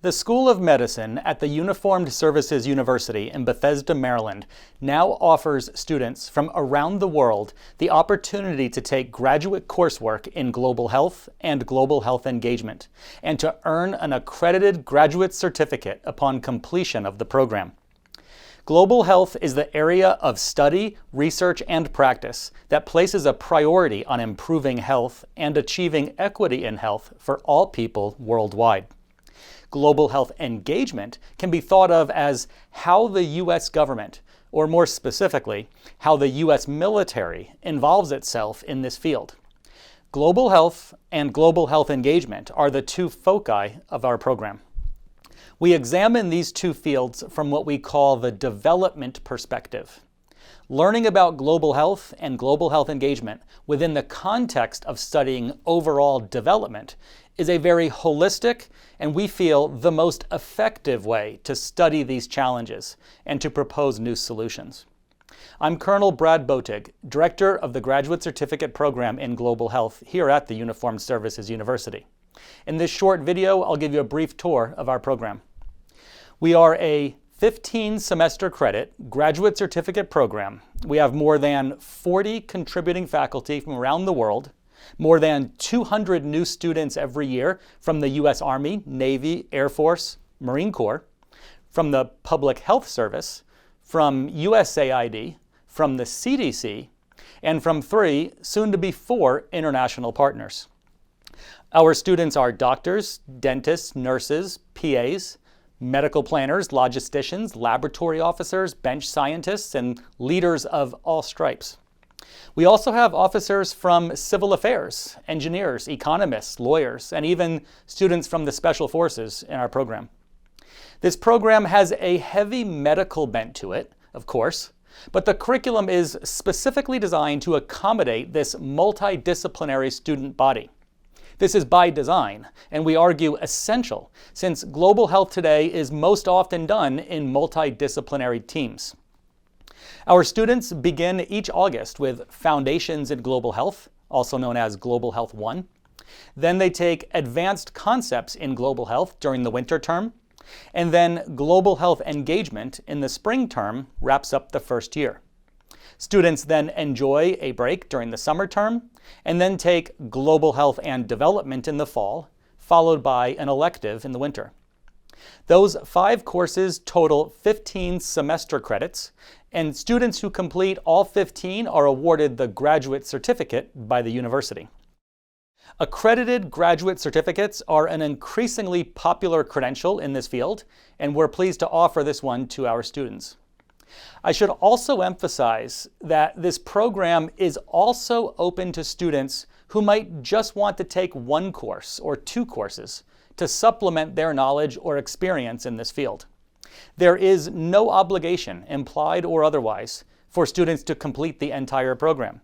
The School of Medicine at the Uniformed Services University in Bethesda, Maryland, now offers students from around the world the opportunity to take graduate coursework in global health and global health engagement, and to earn an accredited graduate certificate upon completion of the program. Global health is the area of study, research, and practice that places a priority on improving health and achieving equity in health for all people worldwide. Global health engagement can be thought of as how the U.S. government, or more specifically, how the U.S. military involves itself in this field. Global health and global health engagement are the two foci of our program. We examine these two fields from what we call the development perspective. Learning about global health and global health engagement within the context of studying overall development is a very holistic and, we feel, the most effective way to study these challenges and to propose new solutions. I'm Colonel Brad Botig, Director of the Graduate Certificate Program in Global Health here at the Uniformed Services University. In this short video, I'll give you a brief tour of our program. We are a 15-semester credit graduate certificate program. We have more than 40 contributing faculty from around the world, more than 200 new students every year from the U.S. Army, Navy, Air Force, Marine Corps, from the Public Health Service, from USAID, from the CDC, and from 3, soon to be 4, international partners. Our students are doctors, dentists, nurses, PAs, medical planners, logisticians, laboratory officers, bench scientists, and leaders of all stripes. We also have officers from civil affairs, engineers, economists, lawyers, and even students from the special forces in our program. This program has a heavy medical bent to it, of course, but the curriculum is specifically designed to accommodate this multidisciplinary student body. This is by design, and we argue essential, since global health today is most often done in multidisciplinary teams. Our students begin each August with Foundations in Global Health, also known as Global Health 1. Then they take Advanced Concepts in Global Health during the winter term, and then Global Health Engagement in the spring term wraps up the first year. Students then enjoy a break during the summer term, and then take Global Health and Development in the fall, followed by an elective in the winter. Those 5 courses total 15 semester credits, and students who complete all 15 are awarded the graduate certificate by the university. Accredited graduate certificates are an increasingly popular credential in this field, and we're pleased to offer this one to our students. I should also emphasize that this program is also open to students who might just want to take 1 course or 2 courses to supplement their knowledge or experience in this field. There is no obligation, implied or otherwise, for students to complete the entire program.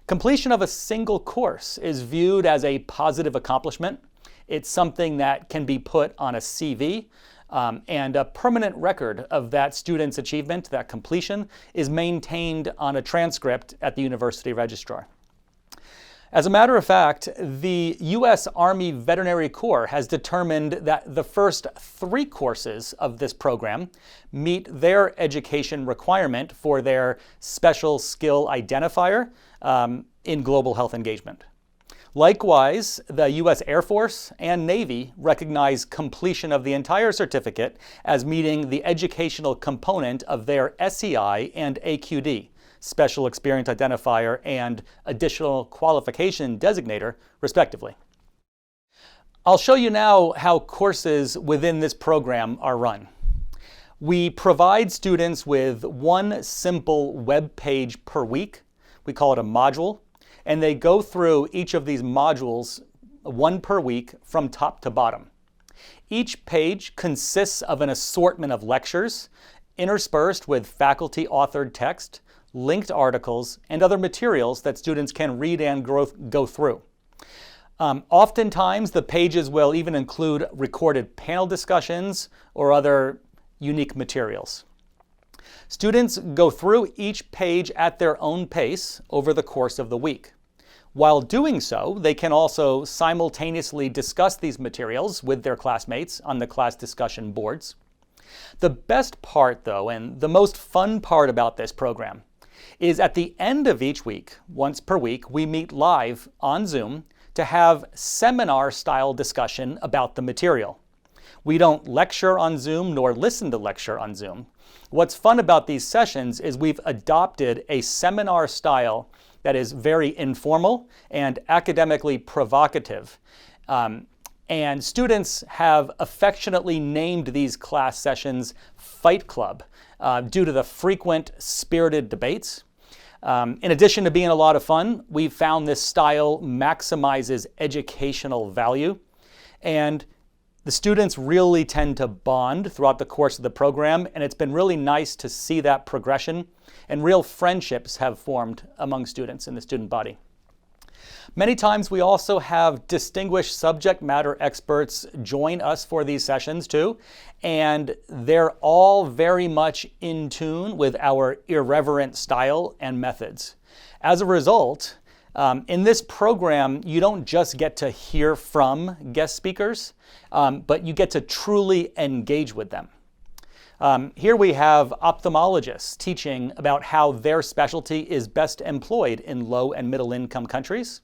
Completion of a single course is viewed as a positive accomplishment. It's something that can be put on a CV, and a permanent record of that student's achievement, that completion, is maintained on a transcript at the university registrar. As a matter of fact, the U.S. Army Veterinary Corps has determined that the first 3 courses of this program meet their education requirement for their Special Skill Identifier in global health engagement. Likewise, the U.S. Air Force and Navy recognize completion of the entire certificate as meeting the educational component of their SEI and AQD, Special Experience Identifier and Additional Qualification Designator, respectively. I'll show you now how courses within this program are run. We provide students with 1 simple web page per week. We call it a module. And they go through each of these modules 1 per week from top to bottom. Each page consists of an assortment of lectures interspersed with faculty-authored text, linked articles, and other materials that students can read and go through. Oftentimes, the pages will even include recorded panel discussions or other unique materials. Students go through each page at their own pace over the course of the week. While doing so, they can also simultaneously discuss these materials with their classmates on the class discussion boards. The best part, though, and the most fun part about this program, is at the end of each week, once per week, we meet live on Zoom to have seminar-style discussion about the material. We don't lecture on Zoom nor listen to lecture on Zoom. What's fun about these sessions is we've adopted a seminar style that is very informal and academically provocative. And students have affectionately named these class sessions Fight Club due to the frequent spirited debates. In addition to being a lot of fun, we've found this style maximizes educational value, and the students really tend to bond throughout the course of the program, and it's been really nice to see that progression, and real friendships have formed among students in the student body. Many times we also have distinguished subject matter experts join us for these sessions too, and they're all very much in tune with our irreverent style and methods. As a result, in this program, you don't just get to hear from guest speakers, but you get to truly engage with them. Here we have ophthalmologists teaching about how their specialty is best employed in low and middle income countries.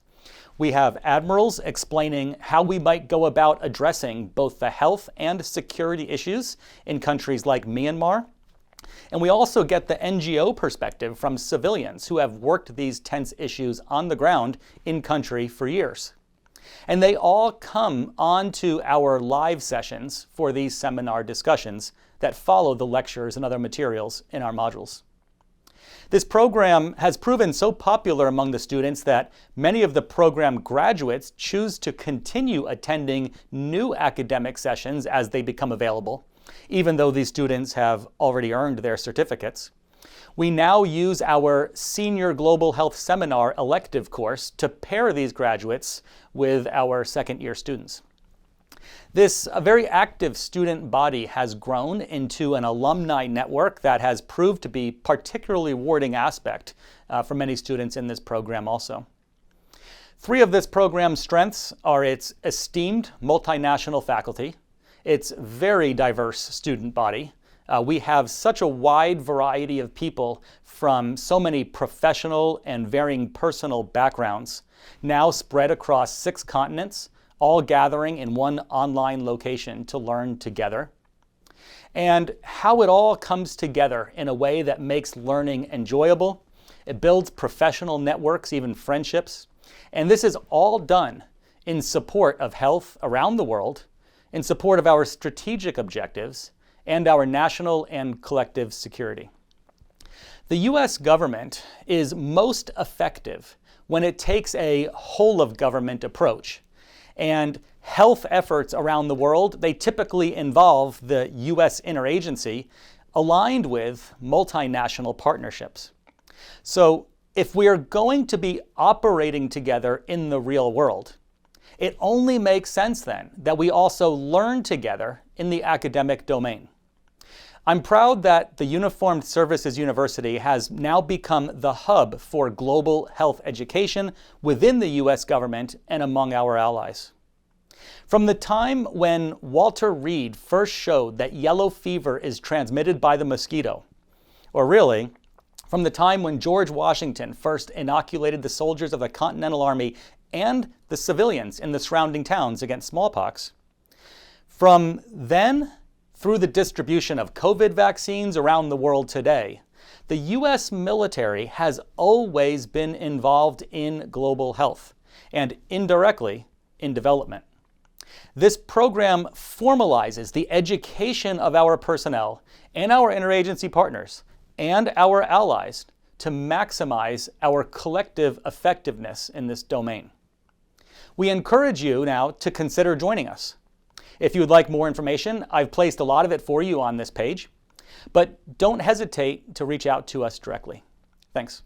We have admirals explaining how we might go about addressing both the health and security issues in countries like Myanmar. And we also get the NGO perspective from civilians who have worked these tense issues on the ground in country for years. And they all come onto our live sessions for these seminar discussions that follow the lectures and other materials in our modules. This program has proven so popular among the students that many of the program graduates choose to continue attending new academic sessions as they become available, even though these students have already earned their certificates. We now use our Senior Global Health Seminar elective course to pair these graduates with our second-year students. This very active student body has grown into an alumni network that has proved to be a particularly rewarding aspect for many students in this program also. Three of this program's strengths are its esteemed multinational faculty, its very diverse student body. We have such a wide variety of people from so many professional and varying personal backgrounds, now spread across 6 continents, all gathering in one online location to learn together. And how it all comes together in a way that makes learning enjoyable. It builds professional networks, even friendships. And this is all done in support of health around the world, in support of our strategic objectives, and our national and collective security. The U.S. government is most effective when it takes a whole-of-government approach. And health efforts around the world, they typically involve the U.S. interagency aligned with multinational partnerships. So if we are going to be operating together in the real world, it only makes sense then that we also learn together in the academic domain. I'm proud that the Uniformed Services University has now become the hub for global health education within the U.S. government and among our allies. From the time when Walter Reed first showed that yellow fever is transmitted by the mosquito, or really, from the time when George Washington first inoculated the soldiers of the Continental Army and the civilians in the surrounding towns against smallpox, from then through the distribution of COVID vaccines around the world today, the U.S. military has always been involved in global health and indirectly in development. This program formalizes the education of our personnel and our interagency partners and our allies to maximize our collective effectiveness in this domain. We encourage you now to consider joining us. If you would like more information, I've placed a lot of it for you on this page, but don't hesitate to reach out to us directly. Thanks.